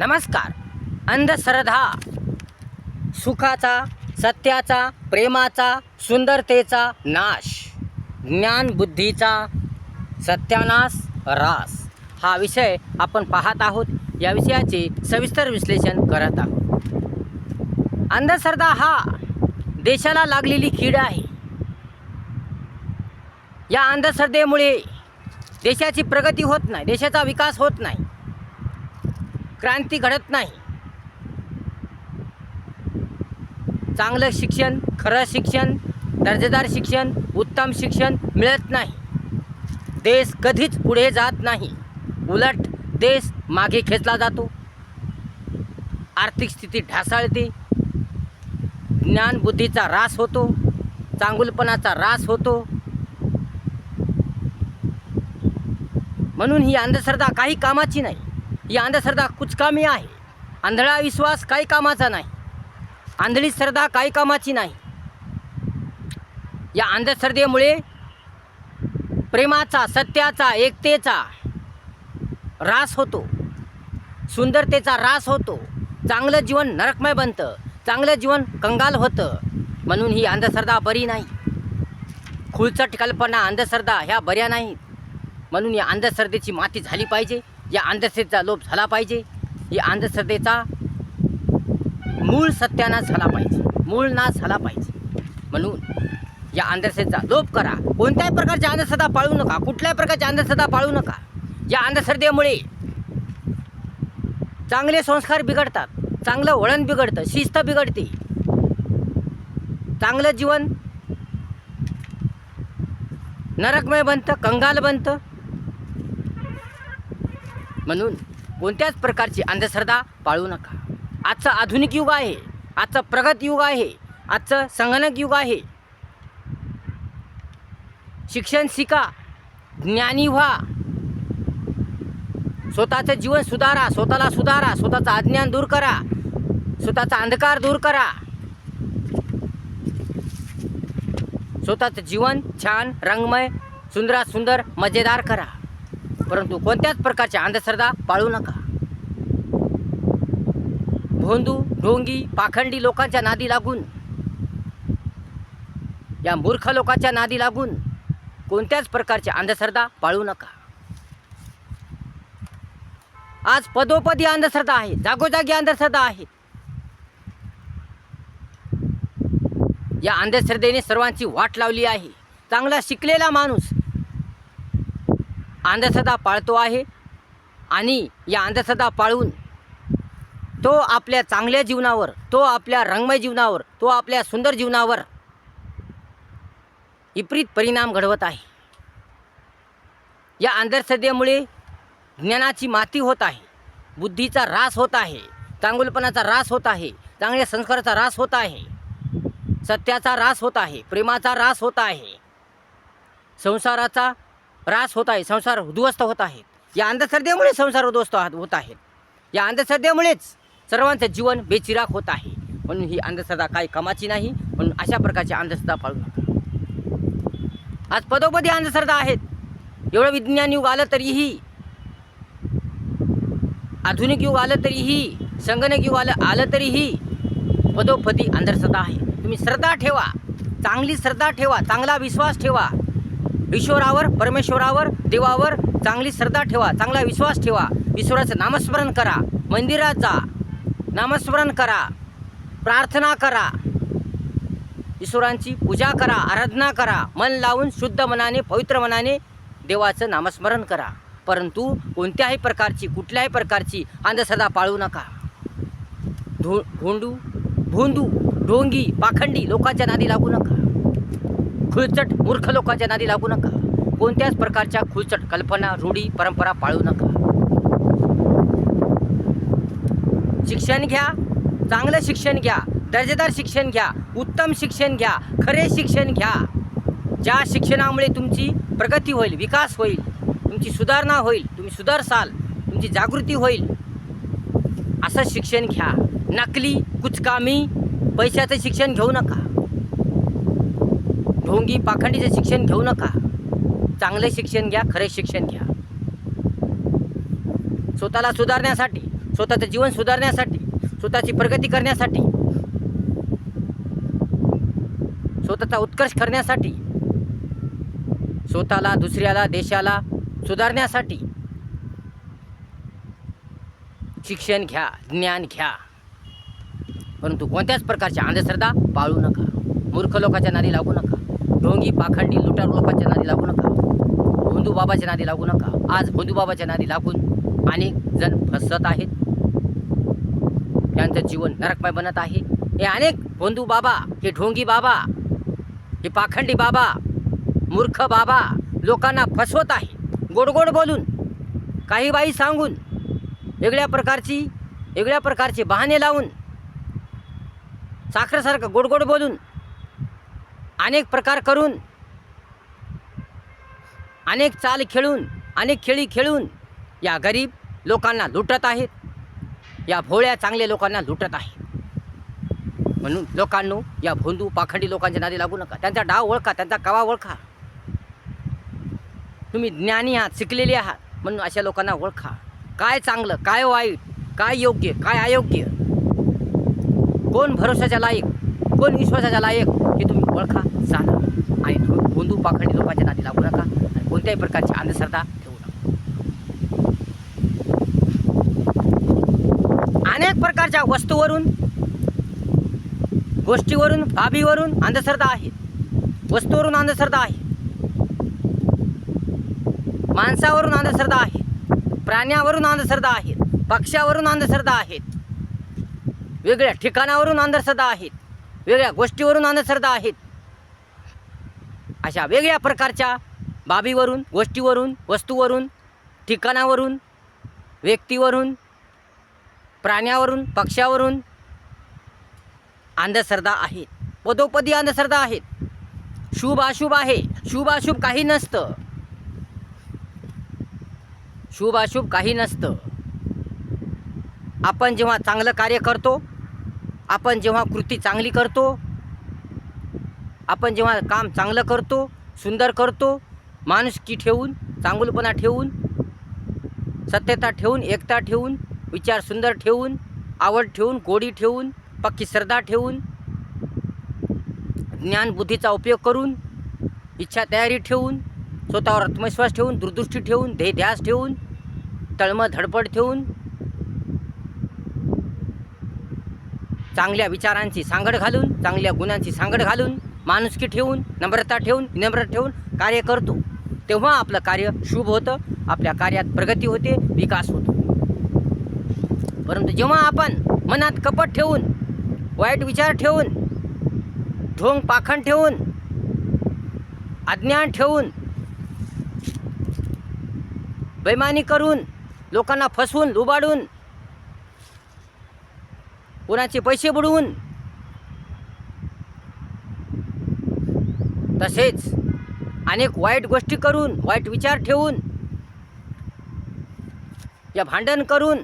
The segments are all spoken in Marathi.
नमस्कार. अंधश्रद्धा सुखाचा, सत्याचा, प्रेमाचा, सुंदरतेचा नाश, ज्ञान बुद्धीचा सत्यानाश, रास हा विषय आपण पाहत आहोत. या विषयाचे सविस्तर विश्लेषण करत आहोत. अंधश्रद्धा हा देशाला लागलेली कीड आहे. या अंधश्रद्धेमुळे देशाची प्रगती होत नाही, देशाचा विकास होत नाही, क्रांती घडत नाही. चांगलं शिक्षण, खरं शिक्षण, दर्जेदार शिक्षण, उत्तम शिक्षण मिळत नाही. देश कधीच पुढे जात नाही, उलट देश मागे खेचला जातो. आर्थिक स्थिती ढासळते, ज्ञानबुद्धीचा ऱ्हास होतो, चांगुलपणाचा ऱ्हास होतो. म्हणून ही अंधश्रद्धा काही कामाची नाही. ही अंधश्रद्धा कुचकामी आहे. आंधळा विश्वास काही कामाचा नाही, आंधळी श्रद्धा काही कामाची नाही. या अंधश्रद्धेमुळे प्रेमाचा, सत्याचा, एकतेचा ऱ्हास होतो, सुंदरतेचा ऱ्हास होतो. चांगलं जीवन नरकमय बनतं, चांगलं जीवन कंगाल होतं. म्हणून ही अंधश्रद्धा बरी नाही. खुळचट कल्पना, अंधश्रद्धा ह्या बऱ्या नाहीत. म्हणून या अंधश्रद्धेची माती झाली पाहिजे, या अंधश्रद्धेचा लोप झाला पाहिजे. या अंधश्रद्धेचा मूळ सत्यानाश झाला पाहिजे, मूळ नाश झाला पाहिजे. म्हणून या अंधश्रद्धेचा लोप करा. कोणत्याही प्रकारची अंधश्रद्धा पाळू नका, कुठल्याही प्रकारची अंधश्रद्धा पाळू नका. या अंधश्रद्धेमुळे चांगले संस्कार बिघडतात, चांगलं वळण बिघडतं, शिस्त बिघडते, चांगलं जीवन नरकमय बनतं, कंगाल बनतं. म्हणून कोणत्याच प्रकारची अंधश्रद्धा पाळू नका. आजचं आधुनिक युग आहे, आजचं प्रगत युग आहे, आजचं संगणक युग आहे. शिक्षण शिका, ज्ञानी व्हा, स्वतःचं जीवन सुधारा, स्वतःला सुधारा, स्वतःचं अज्ञान दूर करा, स्वतःचा अंधकार दूर करा. स्वतःचं जीवन छान, रंगमय, सुंदरात सुंदर, मजेदार करा. परंतु कोणत्याच प्रकारच्या अंधश्रद्धा पाळू नका. भोंदू, ढोंगी, पाखंडी लोकांच्या नादी लागून, या मूर्ख लोकांच्या नादी लागून कोणत्याच प्रकारच्या अंधश्रद्धा पाळू नका. आज पदोपदी अंधश्रद्धा आहे, जागोजागी अंधश्रद्धा आहे. या अंधश्रद्धेने सर्वांची वाट लावली आहे. चांगला शिकलेला माणूस अंधश्रद्धा पाळतो आहे आणि या अंधश्रद्धा पाळून तो आपल्या चांगल्या जीवनावर, तो आपल्या रंगमय जीवनावर, तो आपल्या सुंदर जीवनावर विपरीत परिणाम घडवत आहे. या अंधश्रद्धेमुळे ज्ञानाची माती होत आहे, बुद्धीचा ऱ्हास होत आहे, चांगुलपणाचा ऱ्हास होत आहे, चांगल्या संस्काराचा ऱ्हास होत आहे, सत्याचा ऱ्हास होत आहे, प्रेमाचा ऱ्हास होत आहे, संसाराचा ऱ्हास होत आहे, संसार उद्ध्वस्त होत आहेत. या अंधश्रद्धेमुळे संसार उद्ध्वस्त होत आहेत. या अंधश्रद्धेमुळेच सर्वांचं जीवन बेचिराग होत आहे. म्हणून ही अंधश्रद्धा काही कामाची नाही. म्हणून अशा प्रकारची अंधश्रद्धा पाळू नका. आज पदोपदी अंधश्रद्धा आहेत. एवढं विज्ञान युग आलं तरीही, आधुनिक युग आलं तरीही, संगणक युग आलं तरीही पदोपदी अंधश्रद्धा आहे. तुम्ही श्रद्धा ठेवा, चांगली श्रद्धा ठेवा, चांगला विश्वास ठेवा. ईश्वरावर, परमेश्वरावर, देवावर चांगली श्रद्धा ठेवा, चांगला विश्वास ठेवा. ईश्वराचं नामस्मरण करा, मंदिरात जा, नामस्मरण करा, प्रार्थना करा, ईश्वरांची पूजा करा, आराधना करा. मन लावून शुद्ध मनाने, पवित्र मनाने देवाचं नामस्मरण करा. परंतु कोणत्याही प्रकारची, कुठल्याही प्रकारची अंधश्रद्धा पाळू नका. भोंदू, ढोंगी, पाखंडी लोकांच्या नादी लागू नका. खुळचट मूर्ख लोकांच्या नादी लागू नका. कोणत्याच प्रकारच्या खुळचट कल्पना, रूढी, परंपरा पाळू नका. शिक्षण घ्या, चांगलं शिक्षण घ्या, दर्जेदार शिक्षण घ्या, उत्तम शिक्षण घ्या, खरे शिक्षण घ्या. ज्या शिक्षणामुळे तुमची प्रगती होईल, विकास होईल, तुमची सुधारणा होईल, तुम्ही सुधारसाल, तुमची जागृती होईल, असं शिक्षण घ्या. नकली, कुचकामी, पैशाचं शिक्षण घेऊ नका. ढोंगी, पाखंडीचं शिक्षण घेऊ नका. चांगले शिक्षण घ्या, खरे शिक्षण घ्या. स्वतःला सुधारण्यासाठी, स्वतःचं जीवन सुधारण्यासाठी, स्वतःची प्रगती करण्यासाठी, स्वतःचा उत्कर्ष करण्यासाठी, स्वतःला, दुसऱ्याला, देशाला सुधारण्यासाठी शिक्षण घ्या, ज्ञान घ्या. परंतु कोणत्याच प्रकारच्या अंधश्रद्धा पाळू नका. मूर्ख लोकांच्या नादी लागू नका. ढोंगी, पाखंडी, लुटार लोकांच्या नादी लागू नका. भोंदू बाबाच्या नादी लागू नका. आज भोंदू बाबाच्या नादी लागून अनेक जण फसत आहेत. त्यांचं जीवन नरकमय बनत आहे. हे अनेक भोंदू बाबा, हे ढोंगी बाबा, हे पाखंडी बाबा, मूर्ख बाबा लोकांना फसवत आहे. गोडगोड बोलून, काही बाई सांगून, वेगळ्या प्रकारचे बहाणे लावून, साखरेसारखं गोडगोड बोलून, अनेक प्रकार करून, अनेक चाल खेळून, अनेक खेळी खेळून या गरीब लोकांना लुटत आहेत. या भोळ्या चांगल्या लोकांना लुटत आहेत. म्हणून लोकांनो, या भोंदू पाखंडी लोकांच्या नादी लागू नका. त्यांचा डाव ओळखा, त्यांचा कवा ओळखा. तुम्ही ज्ञानी आहात, शिकलेले आहात, म्हणून अशा लोकांना ओळखा. काय चांगलं, काय वाईट, काय योग्य, काय अयोग्य, कोण भरोशाच्या लायक, कोण विश्वासाच्या लायक, हे तुम्ही ओळखा, जाणा. आणि भोंदू पाखंडी लोकांच्या नादी लागू नका. आणि कोणत्याही प्रकारची अंधश्रद्धा ठेवू नका. अनेक प्रकारच्या वस्तूवरून, गोष्टीवरून, बाबीवरून अंधश्रद्धा आहे. वस्तूवरून अंधश्रद्धा आहे. माणसावरून अंधश्रद्धा आहे. प्राण्यावरून अंधश्रद्धा आहेत. पक्ष्यावरून अंधश्रद्धा आहेत. वेगळ्या ठिकाणावरून अंधश्रद्धा आहेत. वेगळ्या गोष्टीवरून अंधश्रद्धा आहेत. अशा वेगळ्या प्रकारच्या बाबीवरून, गोष्टीवरून, वस्तूवरून, ठिकाणावरून, व्यक्तीवरून, प्राण्यावरून, पक्ष्यावरून अंधश्रद्धा आहेत. पदोपदी अंधश्रद्धा आहेत. शुभ अशुभ आहे. शुभ अशुभ काही नसतं. शुभ अशुभ काही नसतं. आपण जेव्हा चांगलं कार्य करतो, आपण जेव्हा कृती चांगली करतो, आपण जेव्हा काम चांगलं करतो, सुंदर करतो, माणुसकी ठेवून, चांगुलपणा ठेवून, सत्यता ठेवून, एकता ठेवून, विचार सुंदर ठेवून, आवड ठेवून, गोडी ठेवून, पक्की श्रद्धा ठेवून, ज्ञानबुद्धीचा उपयोग करून, इच्छा तयारी ठेवून, स्वतःवर आत्मविश्वास ठेवून, दूरदृष्टी ठेवून, ध्येयध्यास ठेवून, तळमळ धडपड ठेवून, चांगल्या विचारांची सांगड घालून, चांगल्या गुणांची सांगड घालून, माणुसकी ठेवून, नम्रता ठेवून, विनम्र ठेवून कार्य करतो, तेव्हा आपलं कार्य शुभ होतं. आपल्या कार्यात प्रगती होते, विकास होतो. परंतु जेव्हा आपण मनात कपट ठेवून, वाईट विचार ठेवून, ढोंग पाखंड ठेवून, अज्ञान ठेवून, बेईमानी करून, लोकांना फसवून, लुबाडून, कोणाचे पैसे बुडवून, तसेच अनेक वाईट गोष्टी करून, वाईट विचार ठेवून, या भांडण करून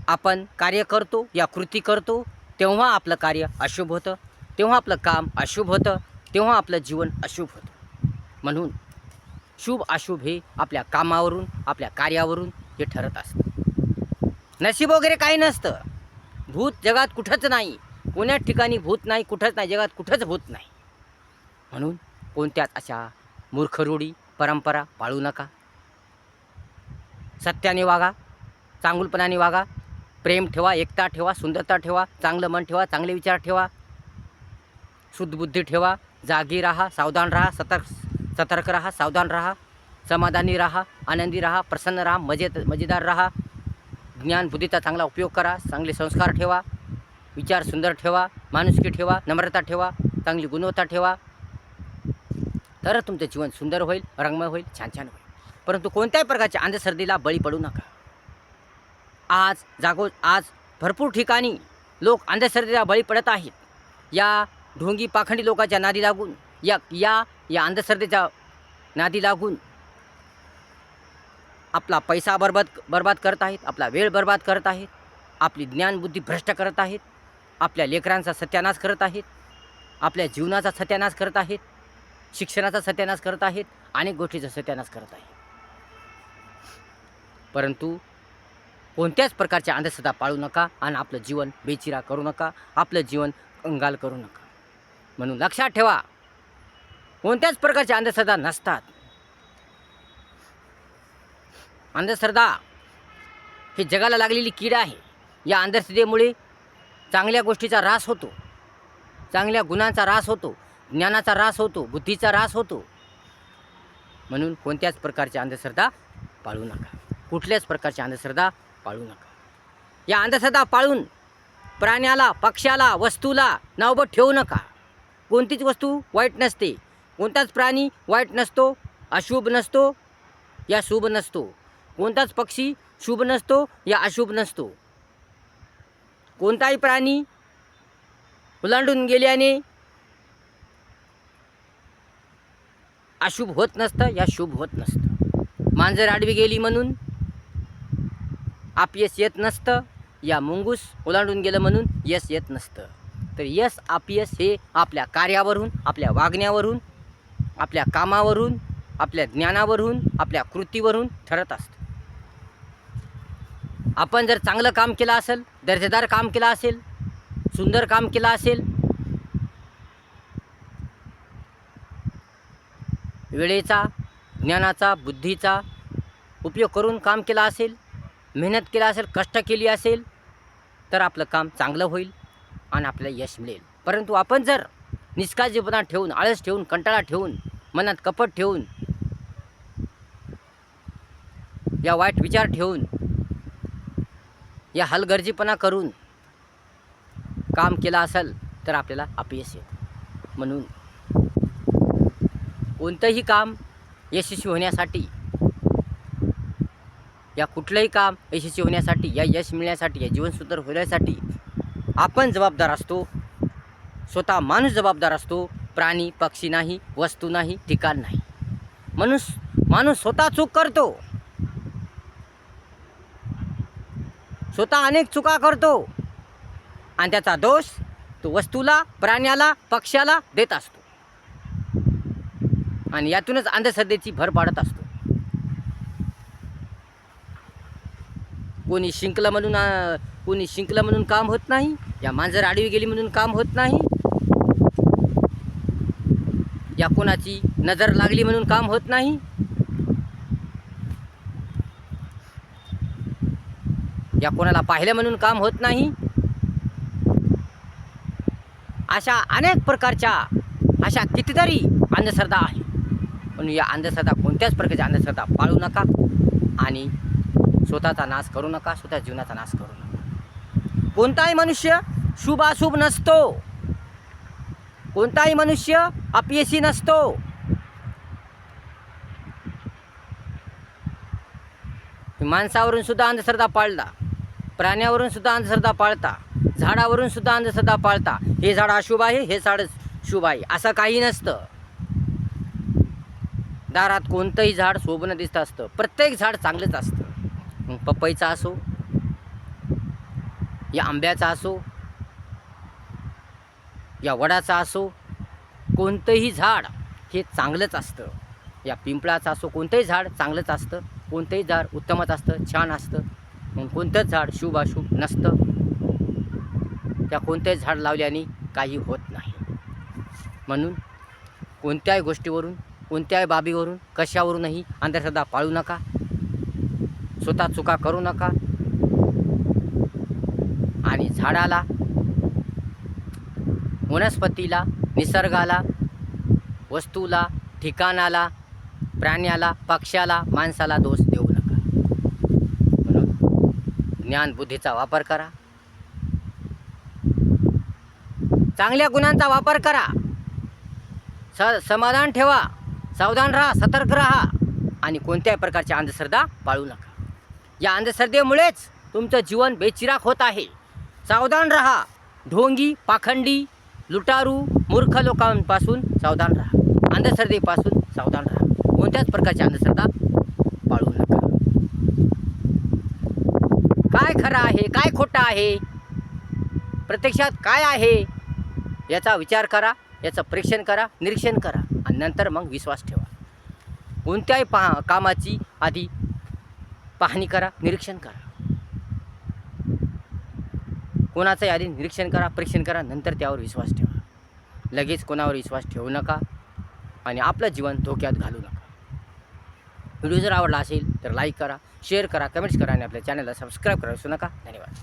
आपण कार्य करतो, या कृती करतो, तेव्हा आपलं कार्य अशुभ होतं, तेव्हा आपलं काम अशुभ होतं, तेव्हा आपलं जीवन अशुभ होतं. म्हणून शुभ अशुभ हे आपल्या कामावरून, आपल्या कार्यावरून हे ठरत असतं. नशीब वगैरे काही नसतं. भूत जगात कुठंच नाही. कोण्याच ठिकाणी भूत नाही, कुठंच नाही, जगात कुठंच भूत नाही. म्हणून कोणत्याच अशा मूर्ख रूढी, परंपरा पाळू नका. सत्याने वागा, चांगुलपणाने वागा, प्रेम ठेवा, एकता ठेवा, सुंदरता ठेवा, चांगलं मन ठेवा, चांगले विचार ठेवा, शुद्ध बुद्धी ठेवा, जागी राहा, सावधान राहा, सतर्क राहा, सावधान राहा, समाधानी राहा, आनंदी राहा, प्रसन्न राहा, मजेदार राहा, ज्ञान बुद्धीचा चांगला उपयोग करा, चांगले संस्कार ठेवा, विचार सुंदर ठेवा, माणुसकी ठेवा, नम्रता ठेवा, चांगली गुणवत्ता ठेवा, तर तुमचं जीवन सुंदर होईल, रंगमय होईल, छान छान होईल. परंतु कोणत्याही प्रकारच्या अंधश्रद्धेला बळी पडू नका. आज भरपूर ठिकाणी लोक अंधश्रद्धेला बळी पडत आहेत. या ढोंगी पाखंडी लोकांच्या नादी लागून, या अंधश्रद्धेच्या नादी लागून आपला पैसा बर्बाद करत आहेत, आपला वेळ बर्बाद करत आहेत, आपली ज्ञानबुद्धी भ्रष्ट करत आहेत, आपल्या लेकरांचा सत्यानाश करत आहेत, आपल्या जीवनाचा सत्यानाश करत आहेत, शिक्षणाचा सत्यानाश करत आहेत, अनेक गोष्टीचा सत्यानाश करत आहेत. परंतु कोणत्याच प्रकारच्या अंधश्रद्धा पाळू नका आणि आपलं जीवन बेचिरा करू नका, आपलं जीवन कंगाल करू नका. म्हणून लक्षात ठेवा, कोणत्याच प्रकारच्या अंधश्रद्धा नसतात. अंधश्रद्धा ही जगाला लागलेली कीड आहे. या अंधश्रद्धेमुळे चांगल्या गोष्टीचा ऱ्हास होतो, चांगल्या गुणांचा ऱ्हास होतो, ज्ञानाचा ऱ्हास होतो, बुद्धीचा ऱ्हास होतो. म्हणून कोणत्याच प्रकारच्या अंधश्रद्धा पाळू नका, कुठल्याच प्रकारच्या अंधश्रद्धा पाळू नका. या अंधश्रद्धा पाळून प्राण्याला, पक्ष्याला, वस्तूला नावबत ठेवू नका. कोणतीच वस्तू वाईट नसते, कोणताच प्राणी वाईट नसतो, अशुभ नसतो या शुभ नसतो. कोणताच पक्षी शुभ नसतो या अशुभ नसतो. कोणताही प्राणी ओलांडून गेल्याने अशुभ होत नसतं या शुभ होत नसतं. मांजर आडवी गेली म्हणून अपयश येत नसतं, या मुंगूस ओलांडून गेलं म्हणून यश येत नसतं. तर यश अपयश हे आपल्या कार्यावरून, आपल्या वागण्यावरून, आपल्या कामावरून, आपल्या ज्ञानावरून, आपल्या कृतीवरून ठरत असतं. आपण जर चांगलं काम केलं असेल, दर्जेदार काम केलं असेल, सुंदर काम केलं असेल, वेळेचा, ज्ञानाचा, बुद्धीचा उपयोग करून काम केला असेल, मेहनत केला असेल, कष्ट केली असेल, तर आपलं काम चांगलं होईल आणि आपल्याला यश मिळेल. परंतु आपण जर निष्काळजीपणा ठेवून, आळस ठेवून, कंटाळा ठेवून, मनात कपट ठेवून, या वाईट विचार ठेवून, या हलगर्जीपणा करून काम केलं असेल तर आपल्याला अपयश येतं. म्हणून कोणतंही काम यशस्वी होण्यासाठी, या कुठलंही काम यशस्वी होण्यासाठी, या यश मिळण्यासाठी, या जीवन सुंदर होण्यासाठी आपण जबाबदार असतो. स्वतः माणूस जबाबदार असतो, प्राणी पक्षी नाही, वस्तू नाही, ठिकाण नाही. माणूस स्वतः चूक करतो, स्वतः अनेक चुका करतो आणि त्याचा दोष तो वस्तूला, प्राण्याला, पक्ष्याला देत असतो आणि यातूनच अंधश्रद्धेची भर पाडत असतो. कोणी शिंकलं म्हणून काम होत नाही, या मांजर आडवी गेली म्हणून काम होत नाही, या कोणाची नजर लागली म्हणून काम होत नाही, या कोणाला पाहिलं म्हणून काम होत नाही. अशा अनेक प्रकारच्या अशा कितीतरी अंधश्रद्धा आहे. म्हणून या अंधश्रद्धा, कोणत्याच प्रकारच्या अंधश्रद्धा पाळू नका आणि स्वतःचा नाश करू नका, स्वतः जीवनाचा नाश करू नका. कोणताही मनुष्य शुभ अशुभ नसतो, कोणताही मनुष्य अपयशी नसतो. माणसावरून सुद्धा अंधश्रद्धा पाळता, प्राण्यावरून सुद्धा अंधश्रद्धा पाळता, झाडावरून सुद्धा अंधश्रद्धा पाळता. हे झाड अशुभ आहे, हे झाड शुभ आहे असं काही नसतं. दारात कोणतंही झाड शोभनं दिसतं असतं, प्रत्येक झाड चांगलंच असतं. मग पपईचा असो, या आंब्याचा असो, या वडाचा असो, कोणतंही झाड हे चांगलंच असतं. या पिंपळाचं असो, कोणतंही झाड चांगलंच असतं, कोणतंही झाड उत्तमच असतं, छान असतं. मग कोणतंच झाड शुभ अशुभ नसतं. त्या कोणत्याही झाड लावल्याने काही होत नाही. म्हणून कोणत्याही गोष्टीवरून, कोणत्याही बाबीवरून, कशावरूनही अंधश्रद्धा पाळू नका, स्वतः चुका करू नका आणि झाडाला, वनस्पतीला, निसर्गाला, वस्तूला, ठिकाणाला, प्राण्याला, पक्ष्याला, माणसाला दोष देऊ नका. म्हणून ज्ञान बुद्धीचा वापर करा, चांगल्या गुणांचा वापर करा, समाधान ठेवा, सावधान राहा, सतर्क राहा आणि कोणत्याही प्रकारची अंधश्रद्धा पाळू नका. या अंधश्रद्धेमुळेच तुमचं जीवन बेचिराख होत आहे. सावधान राहा. ढोंगी, पाखंडी, लुटारू, मूर्ख लोकांपासून सावधान राहा. अंधश्रद्धेपासून सावधान राहा. कोणत्याच प्रकारची अंधश्रद्धा पाळू नका. काय खरं आहे, काय खोटं आहे, प्रत्यक्षात काय आहे याचा विचार करा, याचं परीक्षण करा, निरीक्षण करा आणि नंतर मग विश्वास ठेवा. कोणत्याही कामाची आधी पाहणी करा, निरीक्षण करा. कोणाचंही आधी निरीक्षण करा, परीक्षण करा, नंतर त्यावर विश्वास ठेवा. लगेच कोणावर विश्वास ठेवू नका आणि आपलं जीवन धोक्यात घालू नका. व्हिडिओ जर आवडला असेल तर लाईक करा, शेअर करा, कमेंट्स करा आणि आपल्या चॅनलला सबस्क्राईब करा विसरू नका. धन्यवाद.